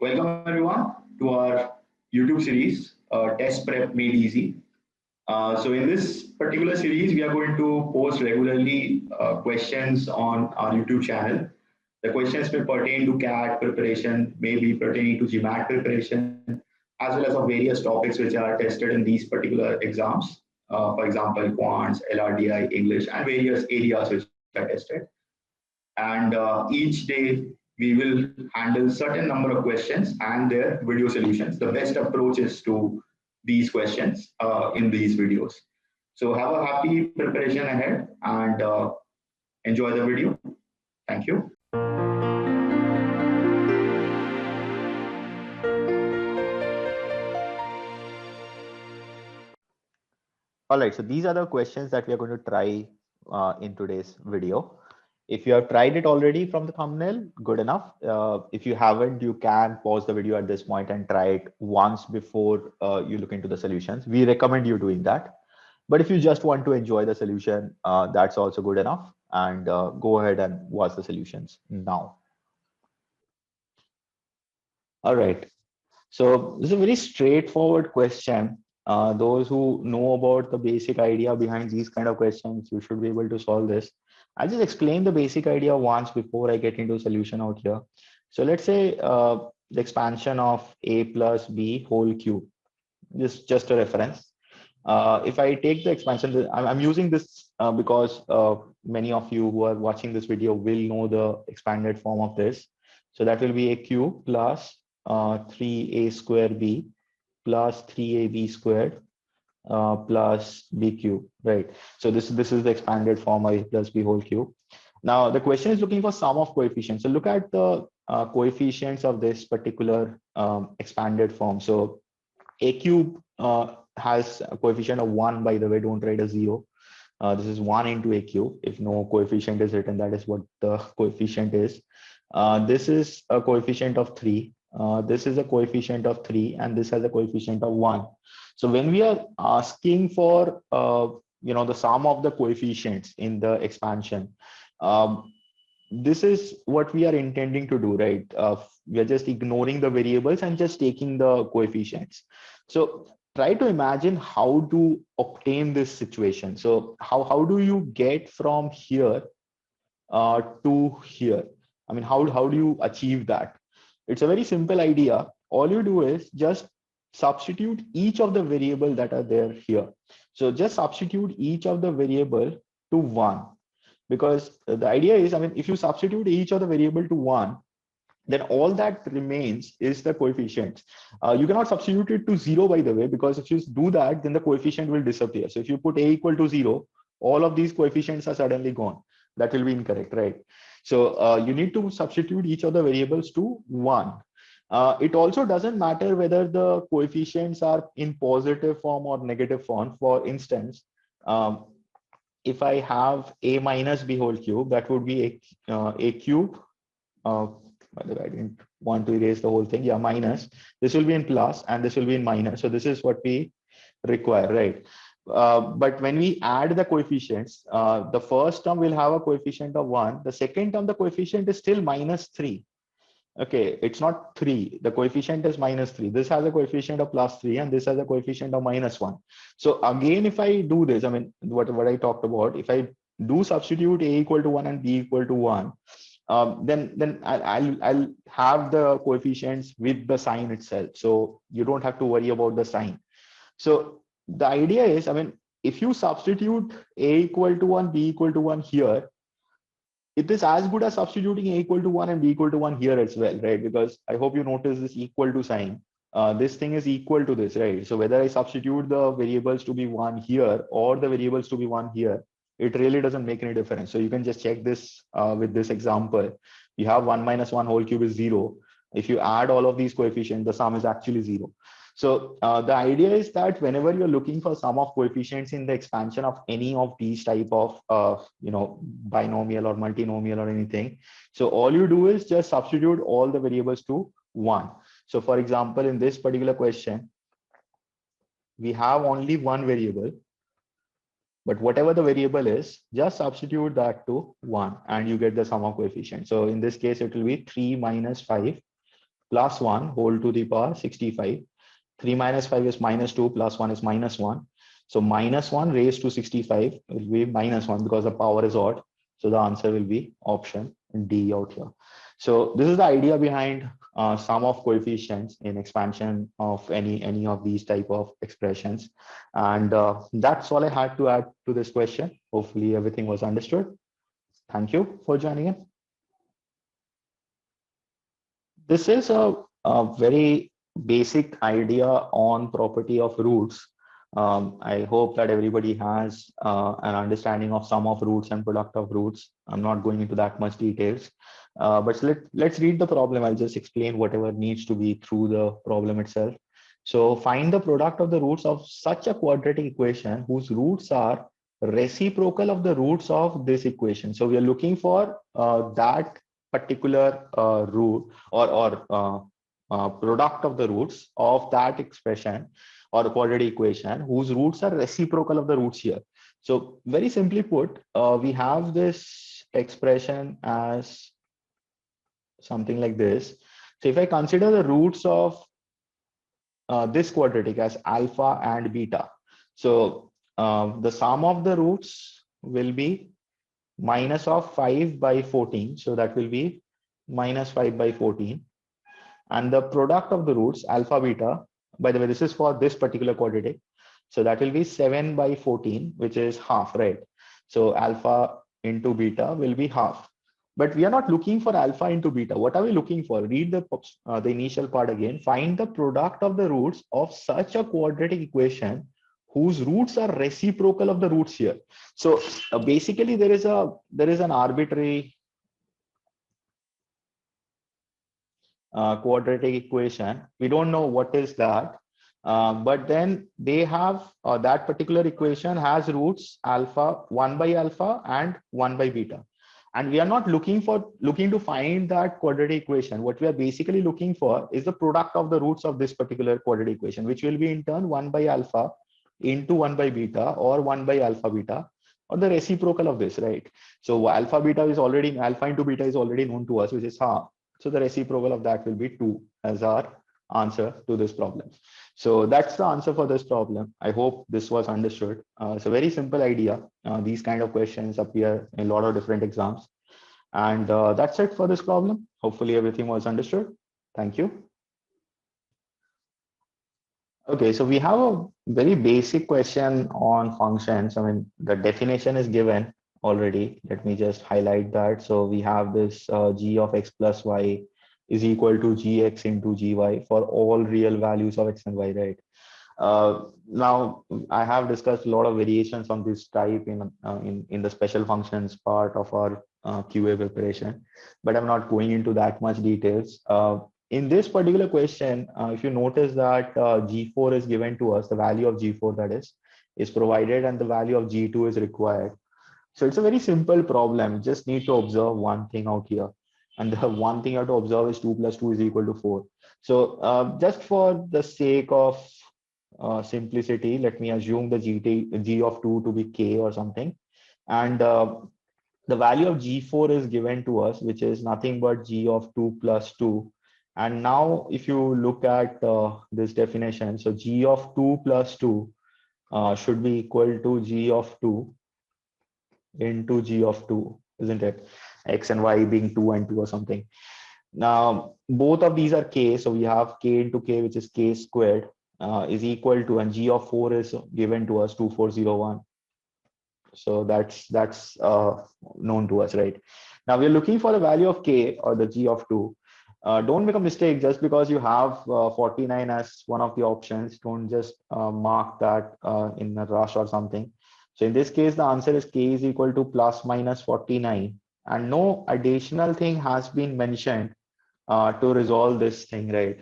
Welcome everyone to our YouTube series, Test Prep Made Easy. So in this particular series, we are going to post regularly questions on our YouTube channel. The questions may pertain to CAT preparation, maybe pertaining to GMAT preparation, as well as of various topics which are tested in these particular exams. For example, Quants, LRDI, English, and various areas which are tested. And each day we will handle certain number of questions and their video solutions. The best approach is to these questions in these videos. So have a happy preparation ahead and enjoy the video. Thank you. All right, so these are the questions that we are going to try in today's video. If you have tried it already from the thumbnail, good enough. If you haven't, you can pause the video at this point and try it once before you look into the solutions. We recommend you doing that. But if you just want to enjoy the solution, that's also good enough. And go ahead and watch the solutions now. All right. So this is a very straightforward question. Those who know about the basic idea behind these kind of questions, you should be able to solve this. I'll just explain the basic idea once before I get into solution out here. So let's say the expansion of a plus b whole cube. This is just a reference. If I take the expansion, I'm using this because many of you who are watching this video will know the expanded form of this. So that will be a cube plus 3a square b plus 3ab squared plus b cube, right? So this is the expanded form of a plus b whole cube. Now the question is looking for sum of coefficients. So look at the coefficients of this particular expanded form. So a cube has a coefficient of 1, by the way, don't write a 0. This is 1 into a cube. If no coefficient is written, that is what the coefficient is. This is a coefficient of 3. This is a coefficient of 3, and this has a coefficient of 1. So when we are asking for the sum of the coefficients in the expansion, this is what we are intending to do, right? We are just ignoring the variables and just taking the coefficients. So try to imagine how to obtain this situation. So how do you get from here to here? I mean, how do you achieve that? It's a very simple idea. All you do is just substitute each of the variable that are there here. So just substitute each of the variable to 1. Because the idea is, I mean, if you substitute each of the variable to 1, then all that remains is the coefficient. You cannot substitute it to 0, by the way, because if you do that, then the coefficient will disappear. So if you put a equal to 0, all of these coefficients are suddenly gone. That will be incorrect, right? So you need to substitute each of the variables to 1. It also doesn't matter whether the coefficients are in positive form or negative form. For instance, if I have a minus b whole cube, that would be a cube. By the way, I didn't want to erase the whole thing. Yeah, minus. This will be in plus and this will be in minus. So this is what we require, right? But when we add the coefficients, the first term will have a coefficient of 1. The second term, the coefficient is still minus 3. Okay, it's not 3. The coefficient is minus 3. This has a coefficient of plus 3 and this has a coefficient of minus 1. So again, if I do this, I mean, what I talked about, if I do substitute a equal to 1 and b equal to 1, then I'll have the coefficients with the sign itself. So you don't have to worry about the sign. So the idea is, I mean, if you substitute a equal to 1, b equal to 1 here, it is as good as substituting a equal to 1 and b equal to 1 here as well, right? Because I hope you notice this equal to sign. This thing is equal to this, right? So whether I substitute the variables to be 1 here or the variables to be 1 here, it really doesn't make any difference. So you can just check this with this example. You have 1 minus 1 whole cube is 0. If you add all of these coefficients, the sum is actually 0. So the idea is that whenever you're looking for sum of coefficients in the expansion of any of these type of binomial or multinomial or anything, so all you do is just substitute all the variables to 1. So for example, in this particular question, we have only one variable, but whatever the variable is, just substitute that to 1 and you get the sum of coefficients. So in this case, it will be 3 minus 5 plus 1 whole to the power 65. 3 minus 5 is minus 2, plus 1 is minus 1. So minus 1 raised to 65 will be minus 1 because the power is odd. So the answer will be option D out here. So this is the idea behind sum of coefficients in expansion of any of these type of expressions. And that's all I had to add to this question. Hopefully everything was understood. Thank you for joining in. This is a very basic idea on property of roots. I hope that everybody has an understanding of sum of roots and product of roots. I'm not going into that much details, but let's read the problem. I'll just explain whatever needs to be through the problem itself. So find the product of the roots of such a quadratic equation whose roots are reciprocal of the roots of this equation. So we are looking for that particular root or product of the roots of that expression or quadratic equation whose roots are reciprocal of the roots here. So very simply put, we have this expression as something like this. So if I consider the roots of this quadratic as alpha and beta, so the sum of the roots will be minus of 5 by 14. So that will be minus 5 by 14. And the product of the roots, alpha, beta, by the way, this is for this particular quadratic. So that will be 7 by 14, which is half, right? So alpha into beta will be half. But we are not looking for alpha into beta. What are we looking for? Read the initial part again. Find the product of the roots of such a quadratic equation whose roots are reciprocal of the roots here. So basically there is an arbitrary quadratic equation. We don't know what is that, but then they have that particular equation has roots alpha, 1 by alpha and 1 by beta. And we are not looking to find that quadratic equation. What we are basically looking for is the product of the roots of this particular quadratic equation, which will be in turn 1 by alpha into 1 by beta or 1 by alpha beta or the reciprocal of this, right? So alpha into beta is already known to us, which is half. So the reciprocal of that will be 2 as our answer to this problem. So that's the answer for this problem. I hope this was understood. It's a very simple idea. These kind of questions appear in a lot of different exams. And that's it for this problem. Hopefully everything was understood. Thank you. Okay, so we have a very basic question on functions. I mean, the definition is given already. Let me just highlight that. So we have this g of x plus y is equal to gx into gy for all real values of x and y, right? Now, I have discussed a lot of variations on this type in the special functions part of our QA preparation, but I'm not going into that much details. In this particular question, if you notice that G4 is given to us, the value of G4 that is provided and the value of G2 is required. So it's a very simple problem. Just need to observe one thing out here. And the one thing you have to observe is 2 plus 2 is equal to 4. So just for the sake of simplicity, let me assume the G of 2 to be K or something. And the value of G4 is given to us, which is nothing but G of 2 plus 2. And now if you look at this definition, so G of 2 plus 2 should be equal to G of 2 into G of 2, isn't it? X and Y being 2 and 2 or something. Now, both of these are K. So we have K into K, which is K squared is equal to, and G of 4 is given to us 2401. So that's known to us, right? Now we're looking for the value of K or the G of 2. Don't make a mistake just because you have 49 as one of the options. Don't just mark that in a rush or something. So in this case, the answer is K is equal to plus minus 49. And no additional thing has been mentioned to resolve this thing, right?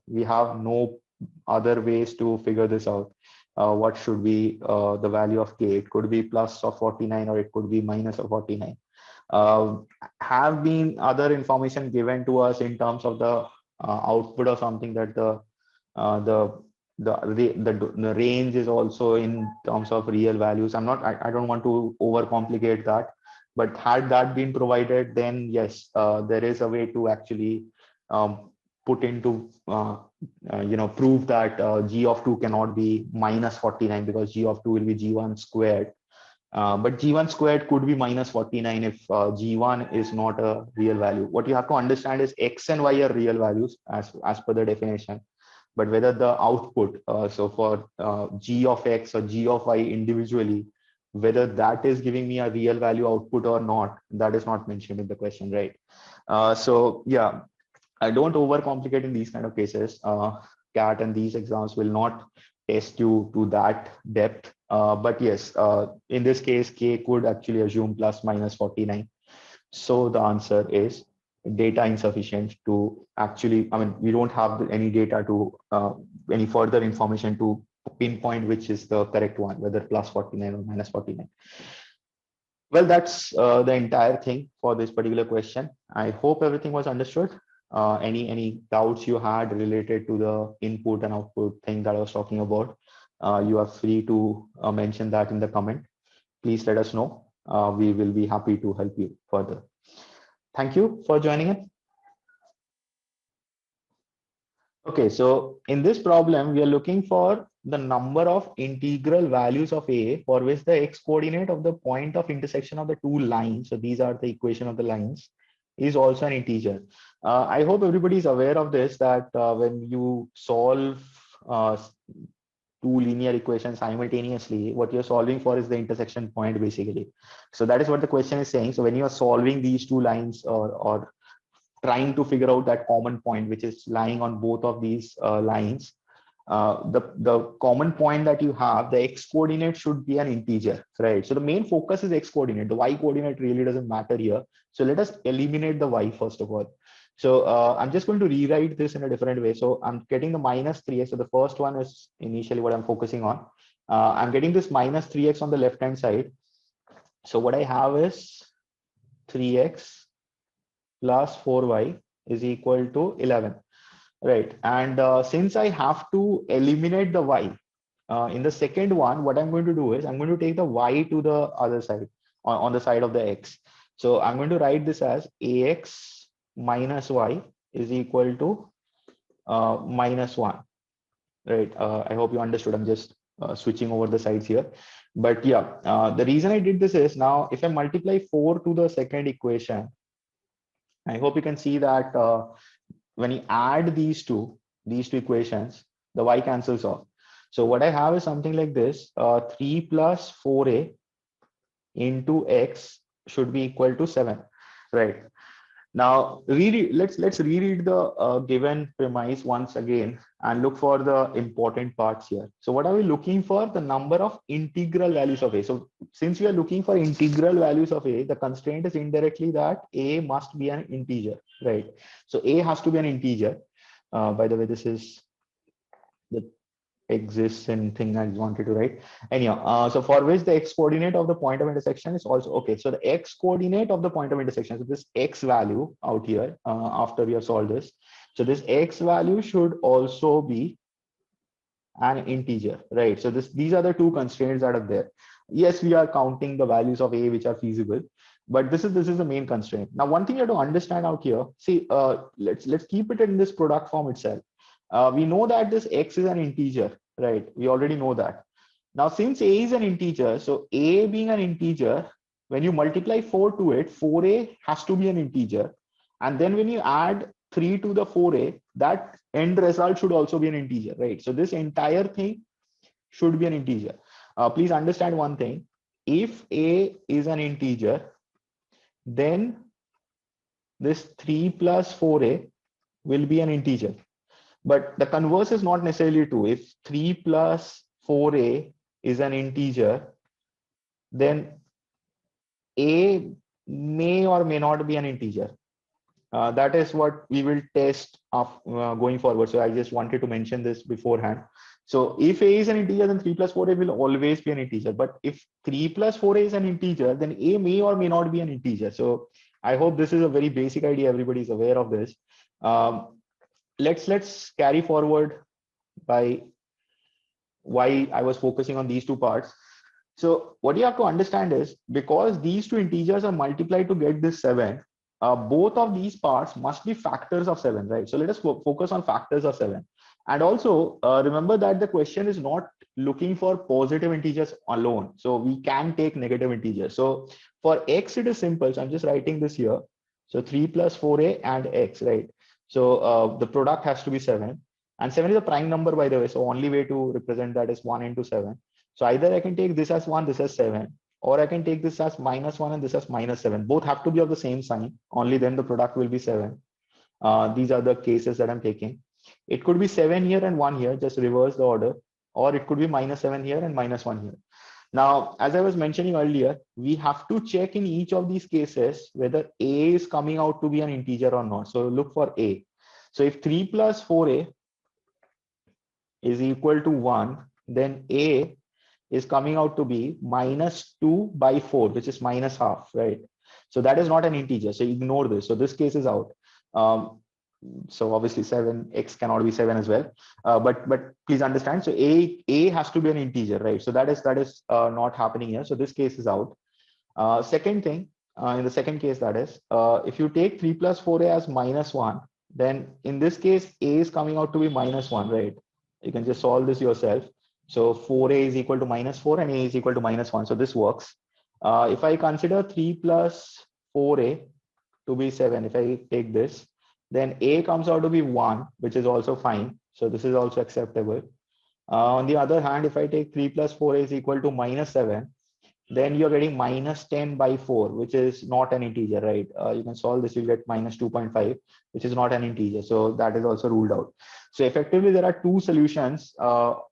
We have no other ways to figure this out. What should be the value of K? It could be plus of 49 or it could be minus of 49. Have been other information given to us in terms of the output or something that the range is also in terms of real values. I don't want to overcomplicate that, but had that been provided, then yes, there is a way to actually put into prove that g of 2 cannot be minus 49 because g of 2 will be g1 squared. But g1 squared could be minus 49 if g1 is not a real value. What you have to understand is x and y are real values as per the definition. But whether the output, so for g of x or g of y individually, whether that is giving me a real value output or not, that is not mentioned in the question, right? So yeah, I don't overcomplicate in these kind of cases. CAT and these exams will not test you to that depth. But yes, in this case, K could actually assume plus minus 49. So the answer is data insufficient to actually, I mean, we don't have any data to, any further information to pinpoint which is the correct one, whether plus 49 or minus 49. Well, that's the entire thing for this particular question. I hope everything was understood. Any doubts you had related to the input and output thing that I was talking about, you are free to mention that in the comment. Please let us know. We will be happy to help you further. Thank you for joining in. Okay, so in this problem, we are looking for the number of integral values of A for which the x coordinate of the point of intersection of the two lines, so these are the equation of the lines, is also an integer. I hope everybody is aware of this, that when you solve two linear equations simultaneously, what you're solving for is the intersection point basically. So that is what the question is saying. So when you are solving these two lines or trying to figure out that common point which is lying on both of these lines, the common point that you have, the x coordinate should be an integer, right? So the main focus is x coordinate. The y coordinate really doesn't matter here. So let us eliminate the y first of all. So I'm just going to rewrite this in a different way. So I'm getting the minus 3x. So the first one is initially what I'm focusing on. I'm getting this minus 3x on the left hand side. So what I have is 3x plus 4y is equal to 11, right? And since I have to eliminate the y, in the second one, what I'm going to do is I'm going to take the y to the other side, on the side of the x. So I'm going to write this as ax minus y is equal to minus 1, right? I hope you understood. I'm just switching over the sides here. But yeah, the reason I did this is, now if I multiply 4 to the second equation, I hope you can see that when you add these two equations, the y cancels off. So what I have is something like this: 3 plus 4a into x should be equal to 7, right? Now, let's reread the given premise once again and look for the important parts here. So what are we looking for? The number of integral values of A. So since we are looking for integral values of A, the constraint is indirectly that A must be an integer, right? So A has to be an integer. By the way, this is the exists and thing I wanted to write. Anyhow, so for which the x coordinate of the point of intersection is also okay. So the x coordinate of the point of intersection, so this x value out here, after we have solved this, so this x value should also be an integer, right? So these are the two constraints that are there. Yes, we are counting the values of A which are feasible, but this is the main constraint. Now, one thing you have to understand out here, see, let's keep it in this product form itself. We know that this x is an integer, right? We already know that. Now, since A is an integer, so A being an integer, when you multiply 4 to it, 4a has to be an integer. And then when you add 3 to the 4a, that end result should also be an integer, right? So this entire thing should be an integer. Please understand one thing. If A is an integer, then this 3 plus 4a will be an integer. But the converse is not necessarily true. If 3 plus 4a is an integer, then A may or may not be an integer. That is what we will test going forward. So I just wanted to mention this beforehand. So if A is an integer, then 3 plus 4a will always be an integer. But if 3 plus 4a is an integer, then A may or may not be an integer. So I hope this is a very basic idea. Everybody is aware of this. Let's carry forward by why I was focusing on these two parts. So what you have to understand is, because these two integers are multiplied to get this 7, both of these parts must be factors of 7, right? So let us focus on factors of 7. And also remember that the question is not looking for positive integers alone. So we can take negative integers. So for x, it is simple. So I'm just writing this here. So 3 plus 4a and x, right? So the product has to be 7. And 7 is a prime number, by the way. So only way to represent that is 1 into 7. So either I can take this as 1, this as 7, or I can take this as -1 and this as -7. Both have to be of the same sign. Only then the product will be 7. These are the cases that I'm taking. It could be 7 here and 1 here, just reverse the order, or it could be -7 here and -1 here. Now, as I was mentioning earlier, we have to check in each of these cases whether a is coming out to be an integer or not. So look for a. So if 3 plus 4a is equal to 1, then a is coming out to be -2 by 4, which is minus half, right? So that is not an integer. So ignore this. So this case is out. So obviously 7x cannot be 7 as well. But please understand. So a has to be an integer, right? So that is not happening here. So this case is out. Second thing, in the second case, that is, if you take 3 plus 4a as -1, then in this case, a is coming out to be -1, right? You can just solve this yourself. So 4a is equal to -4 and a is equal to -1. So this works. If I consider 3 plus 4a to be 7, if I take this, then a comes out to be 1, which is also fine. So this is also acceptable. On the other hand, if I take 3 plus 4a is equal to -7, then you're getting -10 by 4, which is not an integer, right? You can solve this, you'll get -2.5, which is not an integer. So that is also ruled out. So effectively, there are two solutions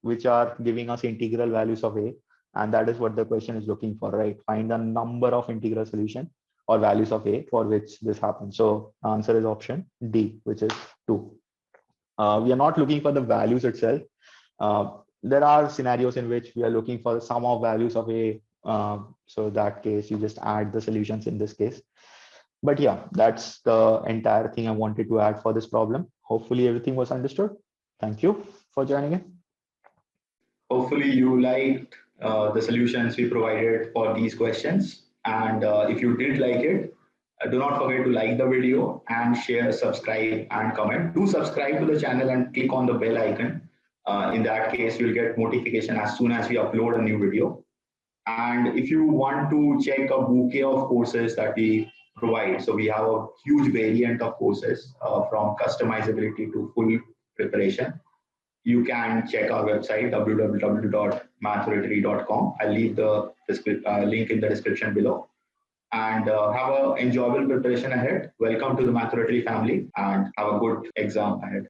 which are giving us integral values of a, and that is what the question is looking for, right? Find the number of integral solution or values of a for which this happens. So the answer is option D, which is 2. We are not looking for the values itself. There are scenarios in which we are looking for the sum of values of a. So that case, you just add the solutions in this case. But yeah, that's the entire thing I wanted to add for this problem. Hopefully everything was understood. Thank you for joining in. Hopefully you liked the solutions we provided for these questions. And if you did like it, do not forget to like the video and share, subscribe, and comment. Do subscribe to the channel and click on the bell icon. In that case, you'll get notification as soon as we upload a new video. And if you want to check a bouquet of courses that we provide, so we have a huge variant of courses from customizability to full preparation. You can check our website, www.mathoratory.com. I'll leave the link in the description below. And have an enjoyable preparation ahead. Welcome to the Mathoratory family and have a good exam ahead.